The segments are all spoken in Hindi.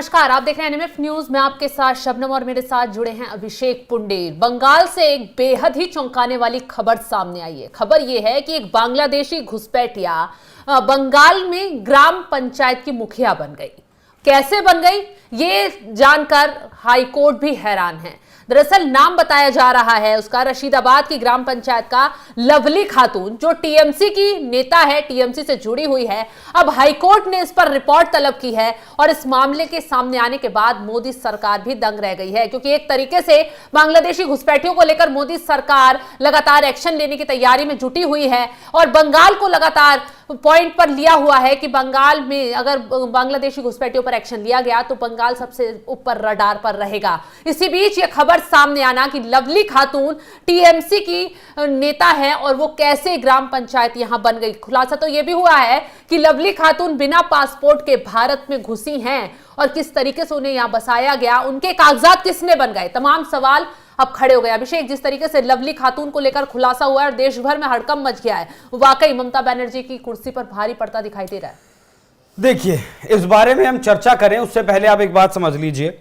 नमस्कार, आप देख रहे हैं एनएमएफ न्यूज। मैं आपके साथ शबनम और मेरे साथ जुड़े हैं अभिषेक पुंडेर। बंगाल से एक बेहद ही चौंकाने वाली खबर सामने आई है। खबर यह है कि एक बांग्लादेशी घुसपैठिया बंगाल में ग्राम पंचायत की मुखिया बन गई। कैसे बन गई ये जानकर हाईकोर्ट भी हैरान है। दरअसल नाम बताया जा रहा है उसका रशीदाबाद की ग्राम पंचायत का लवली खातून, जो टीएमसी की नेता है, टीएमसी से जुड़ी हुई है। अब हाईकोर्ट ने इस पर रिपोर्ट तलब की है और इस मामले के सामने आने के बाद मोदी सरकार भी दंग रह गई है, क्योंकि एक तरीके से बांग्लादेशी घुसपैठियों को लेकर मोदी सरकार लगातार एक्शन लेने की तैयारी में जुटी हुई है और बंगाल को लगातार पॉइंट पर लिया हुआ है कि बंगाल में अगर बांग्लादेशी घुसपैठियों पर एक्शन लिया गया तो बंगाल सबसे ऊपर रडार पर रहेगा। इसी बीच ये खबर सामने आना कि लवली खातून टीएमसी की नेता है और वो कैसे ग्राम पंचायत यहां बन गई। खुलासा तो ये भी हुआ है कि लवली खातून बिना पासपोर्ट के भारत में घुसी हैं और किस तरीके से उन्हें यहां बसाया गया, उनके कागजात किसने बन गए, तमाम सवाल अब खड़े हो गए। अभिषेक, जिस तरीके से लवली खातून को लेकर खुलासा हुआ है और देश भर में हड़कंप मच गया है, वाकई ममता बनर्जी की कुर्सी पर भारी पड़ता दिखाई दे रहा है। देखिए, इस बारे में हम चर्चा करें उससे पहले आप एक बात समझ लीजिए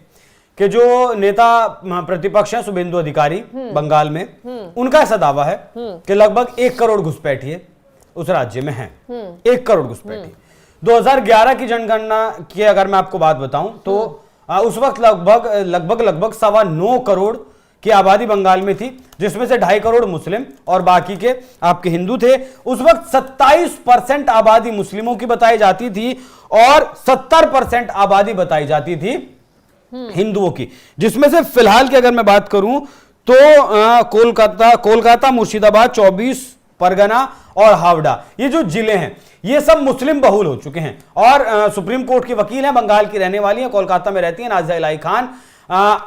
कि जो नेता प्रतिपक्ष है शुभेंदु अधिकारी बंगाल में, उनका ऐसा दावा है कि लगभग 1 करोड़ घुसपैठिए उस राज्य में हैं। 1 करोड़ घुसपैठिए 2011 की जनगणना की अगर मैं आपको बात बताऊं तो उस वक्त लगभग 9.25 करोड़ की आबादी बंगाल में थी, जिसमें से 2.5 करोड़ मुस्लिम और बाकी के आपके हिंदू थे। उस वक्त 27% आबादी मुस्लिमों की बताई जाती थी और 70% आबादी बताई जाती थी हिंदुओं की, जिसमें से फिलहाल की अगर मैं बात करूं तो कोलकाता, मुर्शिदाबाद, 24 परगना और हावड़ा, ये जो जिले हैं ये सब मुस्लिम बहुल हो चुके हैं। और सुप्रीम कोर्ट की वकील हैं, बंगाल की रहने वाली हैं, कोलकाता में रहती हैं, नाज़िया इलाही खान।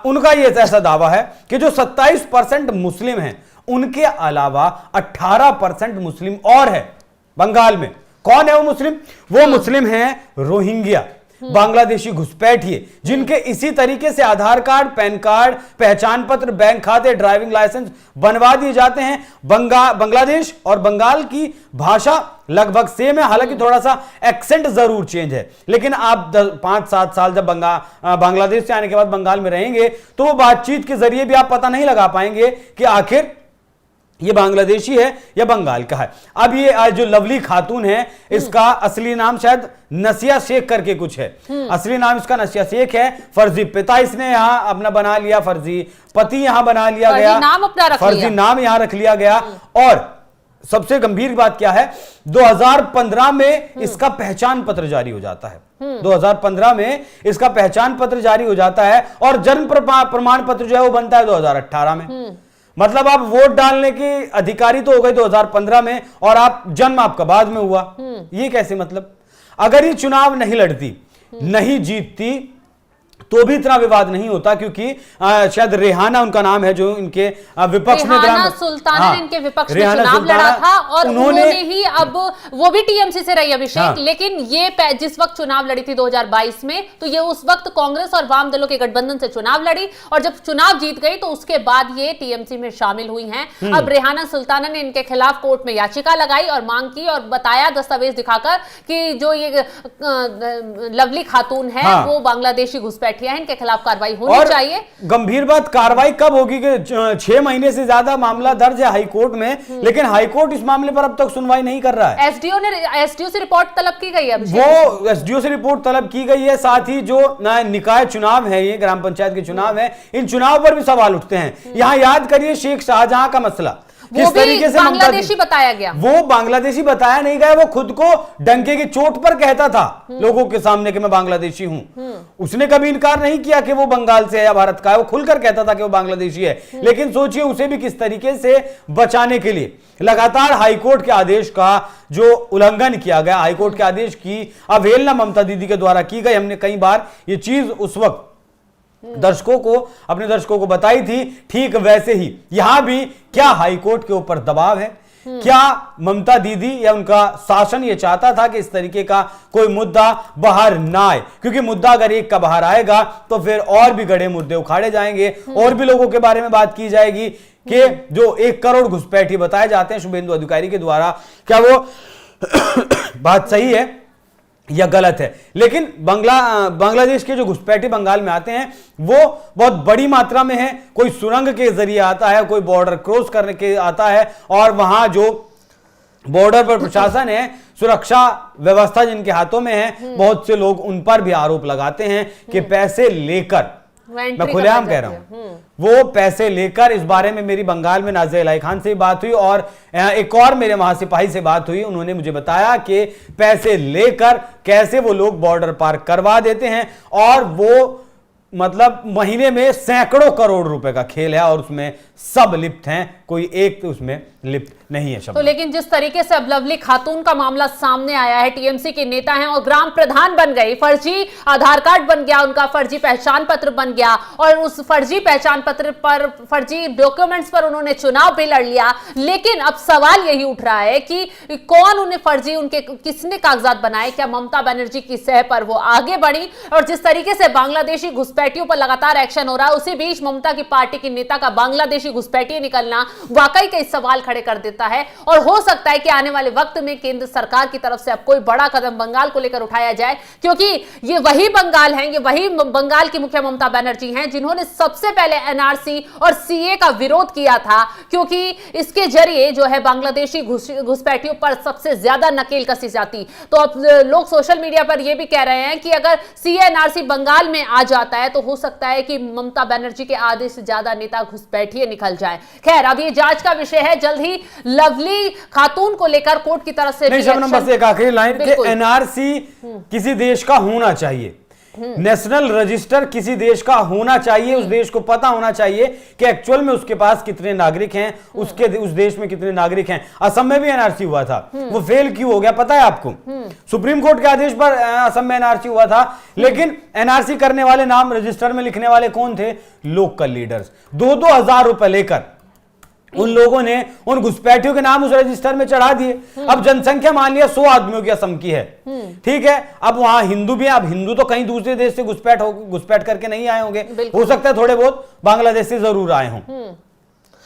उनका ये ऐसा दावा है कि जो 27% मुस्लिम हैं उनके अलावा 18% मुस्लिम और है बंगाल में। कौन है वो मुस्लिम? वो मुस्लिम हैं रोहिंग्या, बांग्लादेशी घुसपैठिए, जिनके इसी तरीके से आधार कार्ड, पैन कार्ड, पहचान पत्र, बैंक खाते, ड्राइविंग लाइसेंस बनवा दिए जाते हैं। बांग्लादेश और बंगाल की भाषा लगभग सेम है, हालांकि थोड़ा सा एक्सेंट जरूर चेंज है, लेकिन आप 5-7 साल जब बांग्लादेश से आने के बाद बंगाल में रहेंगे तो वो बातचीत के जरिए भी आप पता नहीं लगा पाएंगे कि आखिर ये बांग्लादेशी है या बंगाल का है। अब ये जो लवली खातून है, इसका असली नाम शायद नसिया शेख करके कुछ है। असली नाम इसका नसिया शेख है। फर्जी पिता इसने यहां अपना बना लिया, फर्जी पति यहां बना लिया गया, फर्जी नाम यहां रख लिया गया। और सबसे गंभीर बात क्या है, 2015 में इसका पहचान पत्र जारी हो जाता है। 2015 में इसका पहचान पत्र जारी हो जाता है और जन्म प्रमाण पत्र जो है वो बनता है 2018 में। मतलब आप वोट डालने के अधिकारी तो हो गए 2015 में और आप जन्म आपका बाद में हुआ। ये कैसे? मतलब अगर ये चुनाव नहीं लड़ती, नहीं जीतती तो भी इतना विवाद नहीं होता, क्योंकि शायद रेहाना उनका नाम है, जो इनके विपक्ष में सुल्ताना ने इनके विपक्ष में चुनाव लड़ा था और उन्होंने ही, अब वो भी टीएमसी से रही अभिषेक, लेकिन ये जिस वक्त चुनाव लड़ी थी 2022 में, तो ये उस वक्त कांग्रेस और वाम दलों के गठबंधन से चुनाव लड़ी और जब चुनाव जीत गई तो उसके बाद ये टीएमसी में शामिल हुई हैं। अब रेहाना सुल्ताना ने इनके खिलाफ कोर्ट में याचिका लगाई और मांग की और बताया दस्तावेज दिखाकर कि जो ये लवली खातून है वो बांग्लादेशी घुसपैठिया है, इनके खिलाफ कार्रवाई होनी चाहिए। गंभीर बात, कार्रवाई कब होगी कि 6 महीने से ज्यादा मामला दर्ज है हाईकोर्ट में, लेकिन हाईकोर्ट इस मामले पर अब तक सुनवाई नहीं कर रहा है। एसडीओ से रिपोर्ट तलब की गई है, वो एसडीओ से रिपोर्ट तलब की गई है। साथ ही जो निकाय चुनाव है, ये ग्राम पंचायत के चुनाव है, इन चुनाव पर भी सवाल उठते हैं। यहां याद करिए शेख शाहजहां का मसला, किस तरीके से बांग्लादेशी बताया गया। वो बांग्लादेशी बताया नहीं गया, वो खुद को डंके की चोट पर कहता था लोगों के सामने कि मैं बांग्लादेशी हूं। उसने कभी इनकार नहीं किया कि वो बंगाल से है या भारत का है, वो खुलकर कहता था कि वो बांग्लादेशी है। लेकिन सोचिए उसे भी किस तरीके से बचाने के लिए लगातार हाईकोर्ट के आदेश का जो उल्लंघन किया गया, हाईकोर्ट के आदेश की अवहेलना ममता दीदी के द्वारा की गई। हमने कई बार ये चीज उस वक्त अपने दर्शकों को बताई थी। ठीक वैसे ही यहां भी क्या हाईकोर्ट के ऊपर दबाव है? क्या ममता दीदी या उनका शासन ये चाहता था कि इस तरीके का कोई मुद्दा बाहर ना आए? क्योंकि मुद्दा अगर एक का बाहर आएगा तो फिर और भी गड़े मुद्दे उखाड़े जाएंगे और भी लोगों के बारे में बात की जाएगी कि जो 1 करोड़ घुसपैठी बताए जाते हैं शुभेंदु अधिकारी के द्वारा, क्या वो बात सही है या गलत है। लेकिन बांग्लादेश के जो घुसपैठी बंगाल में आते हैं वो बहुत बड़ी मात्रा में है। कोई सुरंग के जरिए आता है, कोई बॉर्डर क्रॉस करने के आता है, और वहां जो बॉर्डर पर प्रशासन है, सुरक्षा व्यवस्था जिनके हाथों में है, बहुत से लोग उन पर भी आरोप लगाते हैं कि पैसे लेकर, मैं खुलेआम कह रहा हूं, वो पैसे लेकर, इस बारे में मेरी बंगाल में नाज़िर इलाही खान से बात हुई और एक और मेरे वहां सिपाही से बात हुई। उन्होंने मुझे बताया कि पैसे लेकर कैसे वो लोग बॉर्डर पार करवा देते हैं, और वो मतलब महीने में सैकड़ों करोड़ रुपए का खेल है और उसमें सब लिप्त हैं, कोई एक तो उसमें लिप्त नहीं है शब्द। तो लेकिन जिस तरीके से अब लवली खातून का मामला सामने आया है, टीएमसी के नेता हैं और ग्राम प्रधान बन गई, फर्जी आधार कार्ड बन गया, उनका फर्जी पहचान पत्र बन गया, और उस फर्जी पहचान पत्र पर, फर्जी डॉक्यूमेंट्स पर उन्होंने चुनाव भी लड़ लिया। लेकिन अब सवाल यही उठ रहा है कि कौन उन्हें फर्जी, उनके किसने कागजात बनाए? क्या ममता बनर्जी की सह पर वो आगे बढ़ी? और जिस तरीके से बांग्लादेशी घुसपैठियों पर लगातार एक्शन हो रहा है, उसी बीच ममता की पार्टी के नेता का बांग्लादेशी घुसपैठी निकलना वाकई कई सवाल खड़े कर देता है। और हो सकता है कि आने वाले वक्त में केंद्र सरकार की तरफ से अब कोई बड़ा कदम बंगाल को लेकर उठाया जाए, क्योंकि ये वही बंगाल हैं, ये वही बंगाल की मुख्य ममता बनर्जी हैं जिन्होंने सबसे पहले एनआरसी और सीए का विरोध किया था, क्योंकि इसके जरिए जो है बांग्लादेशी घुसपैठियों पर सबसे ज्यादा नकेल कसी जाती। तो अब लोग सोशल मीडिया पर यह भी कह रहे हैं कि अगर सीए एनआरसी बंगाल में आ जाता है तो हो सकता है कि ममता बनर्जी के आधे से ज्यादा नेता घुसपैठिए निकल जाए। खैर, अब ये जांच का विषय है, जल्द ही लवली खातून को लेकर कोर्ट की तरफ से नहीं, शबनम, बस एक आखिरी लाइन कि एनआरसी किसी देश का होना चाहिए, नेशनल रजिस्टर किसी देश का होना चाहिए, उस देश को पता होना चाहिए कि एक्चुअल में उसके पास कितने नागरिक हैं, उस देश में कितने नागरिक हैं। असम में भी एनआरसी हुआ था, वो फेल क्यों हो गया पता है आपको? सुप्रीम कोर्ट के आदेश पर असम में एनआरसी हुआ था, लेकिन एनआरसी करने वाले, नाम रजिस्टर में लिखने वाले कौन थे? Local leaders. 2-2 हजार रुपए लेकर उन लोगों ने उन घुसपैठियों के नाम उस रजिस्टर में चढ़ा दिए। अब जनसंख्या मान लिया 100 आदमियों की असम की है, ठीक है, अब वहां हिंदू भी हैं। अब हिंदू तो कहीं दूसरे देश से घुसपैठ करके नहीं आए होंगे, हो सकता है थोड़े बहुत बांग्लादेश से जरूर आए हों।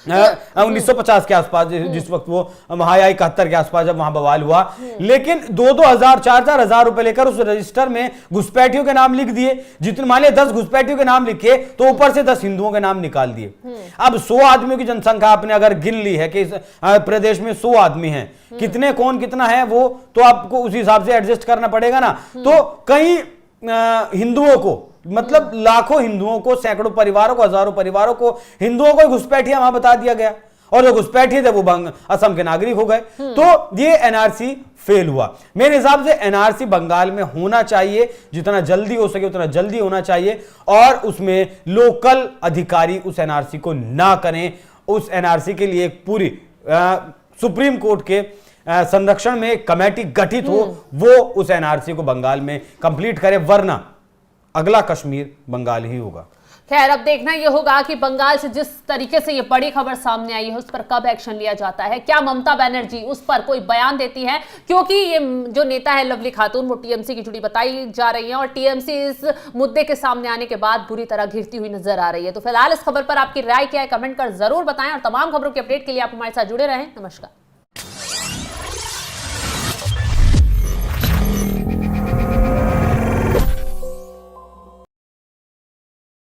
1950 के आसपास, जिस वक्त वो वहां या 71 के आसपास जब वहां बवाल हुआ, लेकिन 2-2 हजार, 4-4 हजार रुपए लेकर उस रजिस्टर में घुसपैठियों के नाम लिख दिए। जितने मान लिया 10 घुसपैठियों के नाम लिखे तो ऊपर से 10 हिंदुओं के नाम निकाल दिए। अब 100 आदमियों की जनसंख्या आपने अगर गिन ली है कि इस प्रदेश में 100 आदमी हैं, कितने कौन कितना है वो तो आपको उस हिसाब से एडजस्ट करना पड़ेगा ना। तो कई हिंदुओं को, मतलब लाखों हिंदुओं को, सैकड़ों परिवारों को, हजारों परिवारों को, हिंदुओं को घुसपैठिया वहां बता दिया गया, और जो घुसपैठी थे वो असम के नागरिक हो गए। तो ये एनआरसी फेल हुआ। मेरे हिसाब से एनआरसी बंगाल में होना चाहिए, जितना जल्दी हो सके उतना जल्दी होना चाहिए, और उसमें लोकल अधिकारी उस एनआरसी को ना करें। उस एनआरसी के लिए एक पूरी सुप्रीम कोर्ट के संरक्षण में एक कमेटी गठित हो, वो उस एनआरसी को बंगाल में कंप्लीट करे, वरना अगला कश्मीर बंगाल ही होगा। खैर, अब देखना यह होगा कि बंगाल से जिस तरीके से ये बड़ी खबर सामने आई है उस पर कब एक्शन लिया जाता है। क्या ममता बनर्जी उस पर कोई बयान देती है? क्योंकि ये जो नेता है लवली खातून, वो टीएमसी की जुड़ी बताई जा रही है, और टीएमसी इस मुद्दे के सामने आने के बाद बुरी तरह घिरती हुई नजर आ रही है। तो फिलहाल इस खबर पर आपकी राय क्या है, कमेंट कर जरूर बताएं, और तमाम खबरों के अपडेट के लिए आप हमारे साथ जुड़े रहें। नमस्कार।